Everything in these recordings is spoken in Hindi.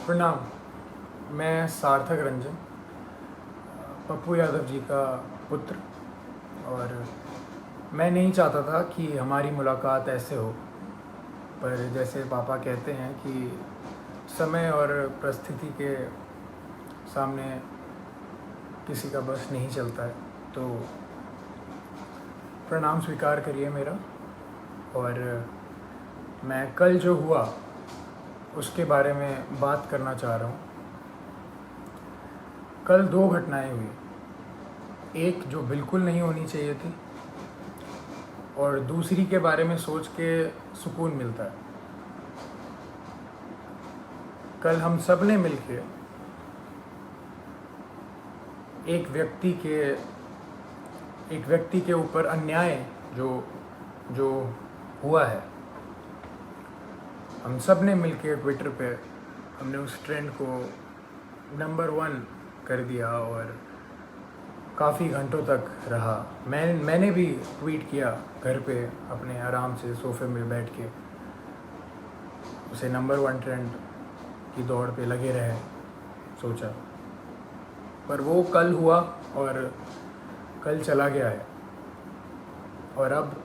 प्रणाम। मैं सार्थक रंजन, पप्पू यादव जी का पुत्र, और मैं नहीं चाहता था कि हमारी मुलाकात ऐसे हो, पर जैसे पापा कहते हैं कि समय और परिस्थिति के सामने किसी का बस नहीं चलता है, तो प्रणाम स्वीकार करिए मेरा। और मैं कल जो हुआ उसके बारे में बात करना चाह रहा हूँ। कल दो घटनाएं हुई, एक जो बिल्कुल नहीं होनी चाहिए थी और दूसरी के बारे में सोच के सुकून मिलता है। कल हम सब ने मिलके एक व्यक्ति के ऊपर अन्याय जो जो हुआ है, हम सब ने मिलके ट्विटर पे हमने उस ट्रेंड को नंबर 1 कर दिया और काफ़ी घंटों तक रहा। मैंने भी ट्वीट किया घर पे अपने आराम से सोफे में बैठ के, उसे नंबर 1 ट्रेंड की दौड़ पे लगे रहे सोचा। पर वो कल हुआ और कल चला गया है, और अब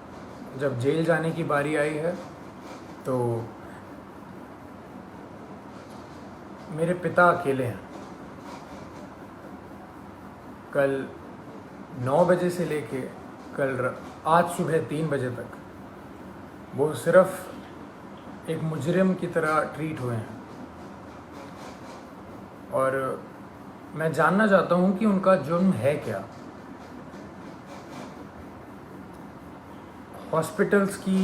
जब जेल जाने की बारी आई है तो मेरे पिता अकेले हैं। कल 9 बजे से लेके आज सुबह 3 बजे तक वो सिर्फ एक मुजरिम की तरह ट्रीट हुए हैं, और मैं जानना चाहता हूँ कि उनका जुर्म है क्या। हॉस्पिटल्स की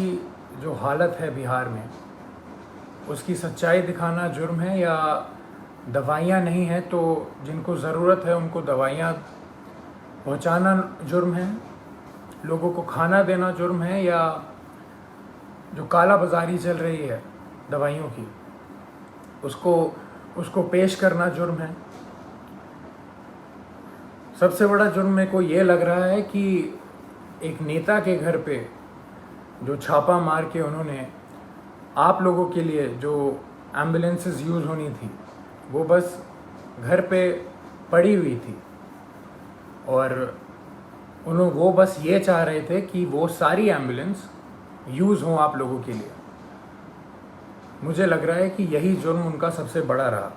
जो हालत है बिहार में, उसकी सच्चाई दिखाना जुर्म है, या दवाइयाँ नहीं हैं तो जिनको ज़रूरत है उनको दवाइयाँ पहुँचाना जुर्म है, लोगों को खाना देना जुर्म है, या जो काला बाज़ारी चल रही है दवाइयों की उसको पेश करना जुर्म है। सबसे बड़ा जुर्म मेरे को ये लग रहा है कि एक नेता के घर पे जो छापा मार के उन्होंने आप लोगों के लिए जो एम्बुलेंसेस यूज़ होनी थी वो बस घर पे पड़ी हुई थी, और वो बस ये चाह रहे थे कि वो सारी एम्बुलेंस यूज़ हों आप लोगों के लिए। मुझे लग रहा है कि यही जुर्म उनका सबसे बड़ा रहा।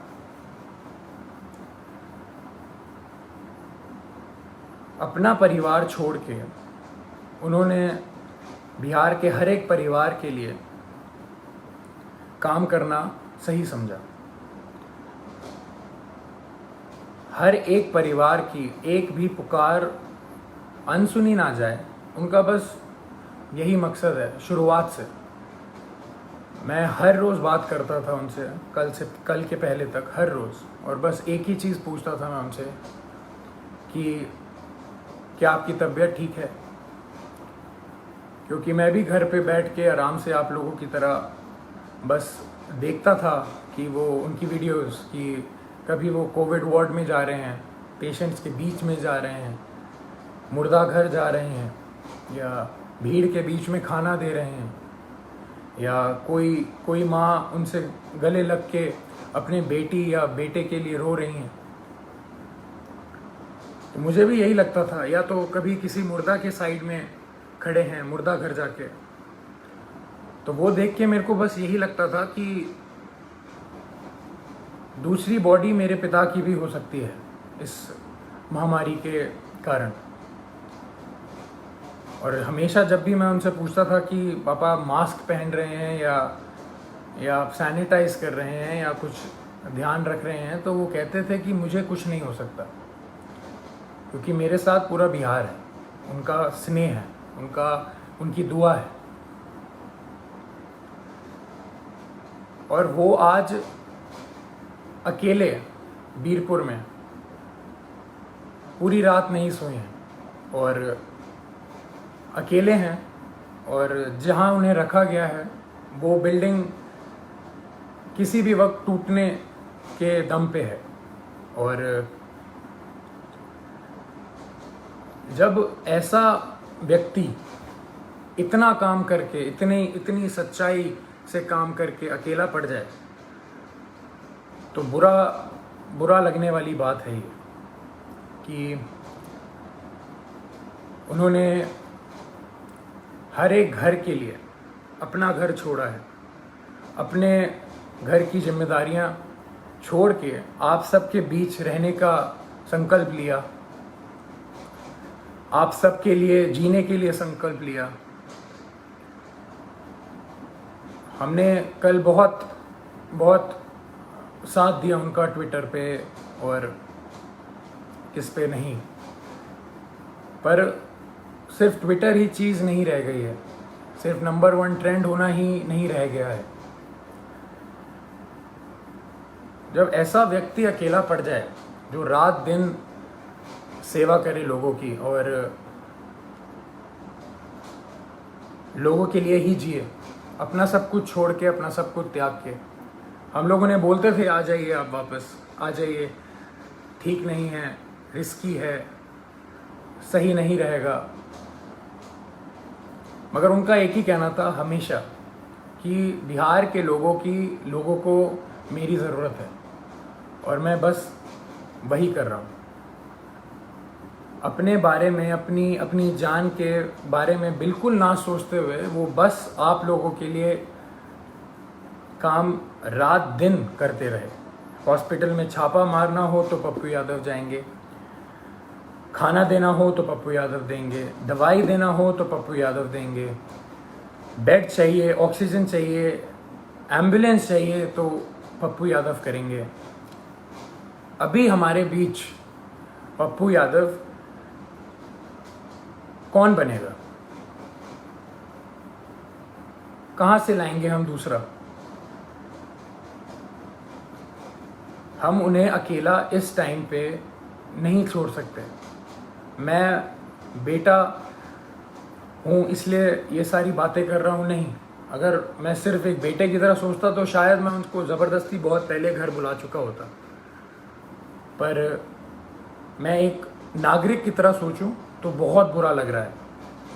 अपना परिवार छोड़ के उन्होंने बिहार के हर एक परिवार के लिए काम करना सही समझा। हर एक परिवार की एक भी पुकार अनसुनी ना जाए, उनका बस यही मकसद है। शुरुआत से मैं हर रोज़ बात करता था उनसे, कल के पहले तक हर रोज़, और बस एक ही चीज़ पूछता था मैं उनसे कि क्या आपकी तबीयत ठीक है, क्योंकि मैं भी घर पे बैठ के आराम से आप लोगों की तरह बस देखता था कि वो उनकी वीडियोस कि कभी वो कोविड वार्ड में जा रहे हैं, पेशेंट्स के बीच में जा रहे हैं, मुर्दा घर जा रहे हैं, या भीड़ के बीच में खाना दे रहे हैं, या कोई माँ उनसे गले लग के अपने बेटी या बेटे के लिए रो रही हैं। तो मुझे भी यही लगता था, या तो कभी किसी मुर्दा के साइड में खड़े हैं मुर्दा घर जाके, तो वो देख के मेरे को बस यही लगता था कि दूसरी बॉडी मेरे पिता की भी हो सकती है इस महामारी के कारण। और हमेशा जब भी मैं उनसे पूछता था कि पापा मास्क पहन रहे हैं या आप सैनिटाइज कर रहे हैं या कुछ ध्यान रख रहे हैं, तो वो कहते थे कि मुझे कुछ नहीं हो सकता, क्योंकि मेरे साथ पूरा बिहार है, उनका स्नेह है, उनकी दुआ है। और वो आज अकेले बीरपुर में पूरी रात नहीं सोए हैं और अकेले हैं, और जहां उन्हें रखा गया है वो बिल्डिंग किसी भी वक्त टूटने के दम पे है। और जब ऐसा व्यक्ति इतना काम करके, इतनी सच्चाई से काम करके अकेला पड़ जाए, तो बुरा लगने वाली बात है ये कि उन्होंने हर एक घर के लिए अपना घर छोड़ा है, अपने घर की जिम्मेदारियां छोड़ के आप सबके बीच रहने का संकल्प लिया, आप सबके लिए जीने के लिए संकल्प लिया। हमने कल बहुत साथ दिया उनका ट्विटर पे और किस पे नहीं, पर सिर्फ ट्विटर ही चीज़ नहीं रह गई है, सिर्फ नंबर 1 ट्रेंड होना ही नहीं रह गया है। जब ऐसा व्यक्ति अकेला पड़ जाए जो रात दिन सेवा करे लोगों की और लोगों के लिए ही जिए, अपना सब कुछ छोड़ के, अपना सब कुछ त्याग के। हम लोगों ने बोलते थे आ जाइए, आप वापस आ जाइए, ठीक नहीं है, रिस्की है, सही नहीं रहेगा, मगर उनका एक ही कहना था हमेशा कि बिहार के लोगों को मेरी ज़रूरत है और मैं बस वही कर रहा हूँ। अपने बारे में, अपनी जान के बारे में बिल्कुल ना सोचते हुए वो बस आप लोगों के लिए काम रात दिन करते रहे। हॉस्पिटल में छापा मारना हो तो पप्पू यादव जाएंगे, खाना देना हो तो पप्पू यादव देंगे, दवाई देना हो तो पप्पू यादव देंगे, बेड चाहिए, ऑक्सीजन चाहिए, एम्बुलेंस चाहिए तो पप्पू यादव करेंगे। अभी हमारे बीच पप्पू यादव कौन बनेगा? कहाँ से लाएंगे हम दूसरा? हम उन्हें अकेला इस टाइम पे नहीं छोड़ सकते। मैं बेटा हूँ इसलिए ये सारी बातें कर रहा हूँ, नहीं। अगर मैं सिर्फ एक बेटे की तरह सोचता तो शायद मैं उनको ज़बरदस्ती बहुत पहले घर बुला चुका होता, पर मैं एक नागरिक की तरह सोचूं तो बहुत बुरा लग रहा है।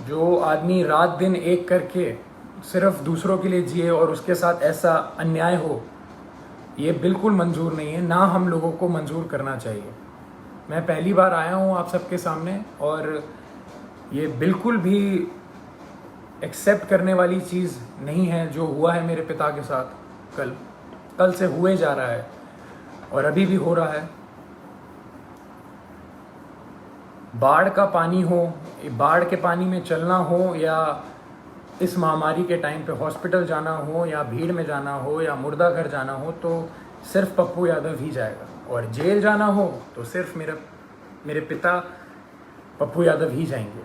जो आदमी रात दिन एक करके सिर्फ दूसरों के लिए जिए और उसके साथ ऐसा अन्याय हो, ये बिल्कुल मंजूर नहीं है, ना हम लोगों को मंजूर करना चाहिए। मैं पहली बार आया हूँ आप सबके सामने और ये बिल्कुल भी एक्सेप्ट करने वाली चीज़ नहीं है जो हुआ है मेरे पिता के साथ। कल से हुए जा रहा है और अभी भी हो रहा है। बाढ़ का पानी हो, बाढ़ के पानी में चलना हो, या इस महामारी के टाइम पे हॉस्पिटल जाना हो, या भीड़ में जाना हो, या मुर्दा घर जाना हो, तो सिर्फ पप्पू यादव ही जाएगा। और जेल जाना हो तो सिर्फ मेरे पिता पप्पू यादव ही जाएंगे।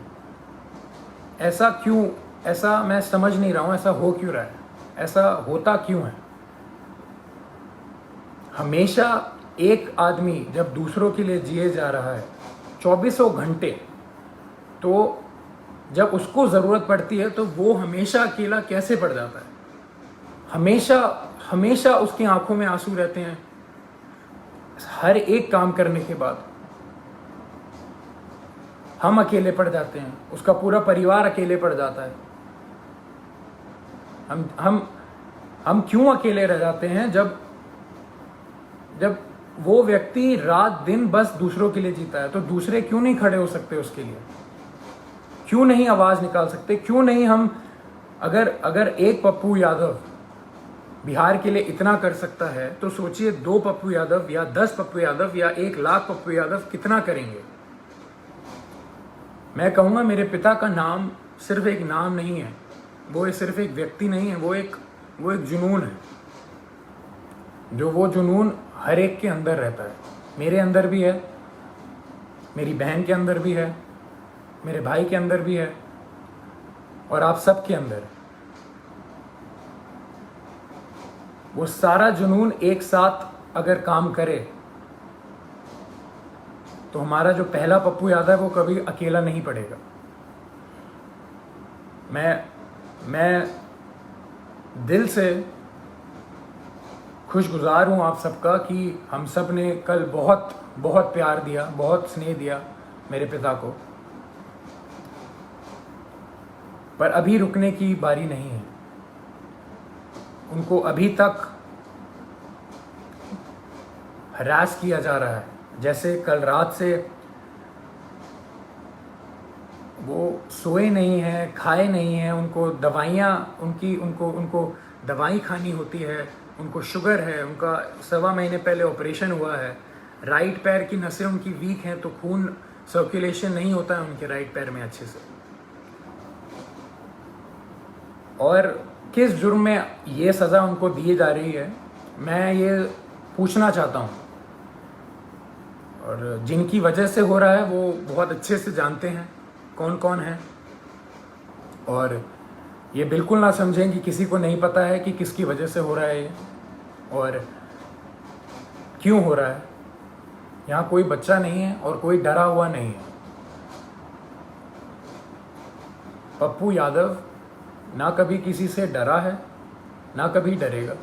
ऐसा क्यों? ऐसा मैं समझ नहीं रहा हूँ, ऐसा हो क्यों रहा है? ऐसा होता क्यों है? हमेशा एक आदमी जब दूसरों के लिए जिए जा रहा है 24 घंटे, तो जब उसको ज़रूरत पड़ती है तो वो हमेशा अकेला कैसे पड़ जाता है? हमेशा उसकी आंखों में आंसू रहते हैं हर एक काम करने के बाद। हम अकेले पड़ जाते हैं, उसका पूरा परिवार अकेले पड़ जाता है। हम क्यों अकेले रह जाते हैं जब वो व्यक्ति रात दिन बस दूसरों के लिए जीता है? तो दूसरे क्यों नहीं खड़े हो सकते उसके लिए? क्यों नहीं आवाज़ निकाल सकते? क्यों नहीं हम, अगर एक पप्पू यादव बिहार के लिए इतना कर सकता है तो सोचिए 2 पप्पू यादव या 10 पप्पू यादव या 1 लाख पप्पू यादव कितना करेंगे। मैं कहूँगा मेरे पिता का नाम सिर्फ एक नाम नहीं है, वो सिर्फ एक व्यक्ति नहीं है, वो एक जुनून है। वो जुनून हर एक के अंदर रहता है। मेरे अंदर भी है, मेरी बहन के अंदर भी है, मेरे भाई के अंदर भी है, और आप सब के अंदर। वो सारा जुनून एक साथ अगर काम करे तो हमारा जो पहला पप्पू यादव है वो कभी अकेला नहीं पड़ेगा। मैं दिल से खुशगुजार हूँ आप सबका कि हम सब ने कल बहुत बहुत प्यार दिया, बहुत स्नेह दिया मेरे पिता को। पर अभी रुकने की बारी नहीं है। उनको अभी तक हरास किया जा रहा है। जैसे कल रात से वो सोए नहीं हैं, खाए नहीं हैं, उनको दवाइयाँ उनको दवाई खानी होती है, उनको शुगर है, उनका 1.25 महीने पहले ऑपरेशन हुआ है, राइट पैर की नसें उनकी वीक हैं तो खून सर्कुलेशन नहीं होता है उनके राइट पैर में अच्छे से। और किस जुर्म में ये सज़ा उनको दी जा रही है, मैं ये पूछना चाहता हूँ। और जिनकी वजह से हो रहा है वो बहुत अच्छे से जानते हैं कौन कौन है, और ये बिल्कुल ना समझें कि किसी को नहीं पता है कि किसकी वजह से हो रहा है ये और क्यों हो रहा है। यहाँ कोई बच्चा नहीं है और कोई डरा हुआ नहीं है। पप्पू यादव ना कभी किसी से डरा है, ना कभी डरेगा।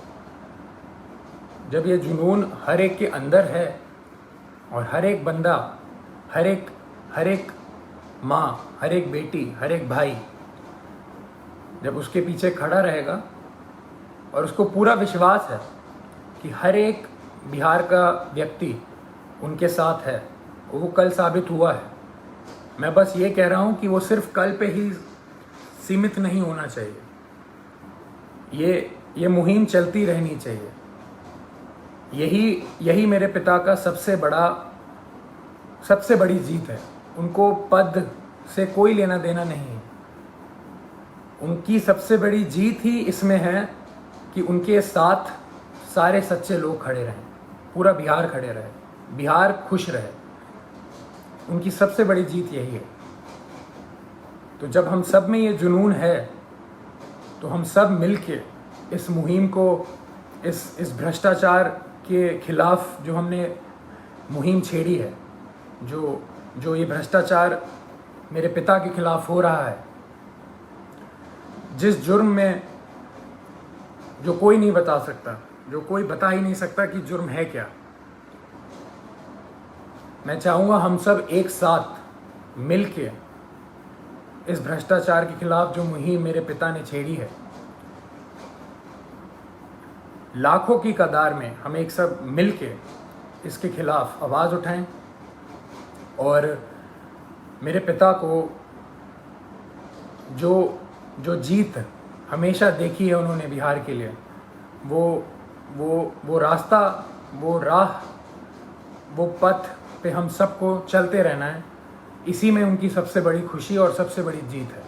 जब ये जुनून हर एक के अंदर है और हर एक बंदा, हर एक माँ, हर एक बेटी, हर एक भाई जब उसके पीछे खड़ा रहेगा और उसको पूरा विश्वास है कि हर एक बिहार का व्यक्ति उनके साथ है, वो कल साबित हुआ है। मैं बस ये कह रहा हूँ कि वो सिर्फ कल पे ही सीमित नहीं होना चाहिए, ये मुहिम चलती रहनी चाहिए। यही मेरे पिता का सबसे बड़ी जीत है। उनको पद से कोई लेना देना नहीं है। उनकी सबसे बड़ी जीत ही इसमें है कि उनके साथ सारे सच्चे लोग खड़े रहें, पूरा बिहार खड़े रहे, बिहार खुश रहे। उनकी सबसे बड़ी जीत यही है। तो जब हम सब में ये जुनून है तो हम सब मिलके इस मुहिम को, इस भ्रष्टाचार के खिलाफ जो हमने मुहिम छेड़ी है, जो ये भ्रष्टाचार मेरे पिता के खिलाफ हो रहा है, जिस जुर्म में जो कोई नहीं बता सकता, जो कोई बता ही नहीं सकता कि जुर्म है क्या। मैं चाहूँगा हम सब एक साथ मिलके इस भ्रष्टाचार के खिलाफ जो मुहिम मेरे पिता ने छेड़ी है, लाखों की कतार में हम एक सब मिलके इसके खिलाफ आवाज़ उठाएं और मेरे पिता को जो जीत हमेशा देखी है उन्होंने बिहार के लिए, वो रास्ता, वो राह, वो पथ पे हम सबको चलते रहना है। इसी में उनकी सबसे बड़ी खुशी और सबसे बड़ी जीत है।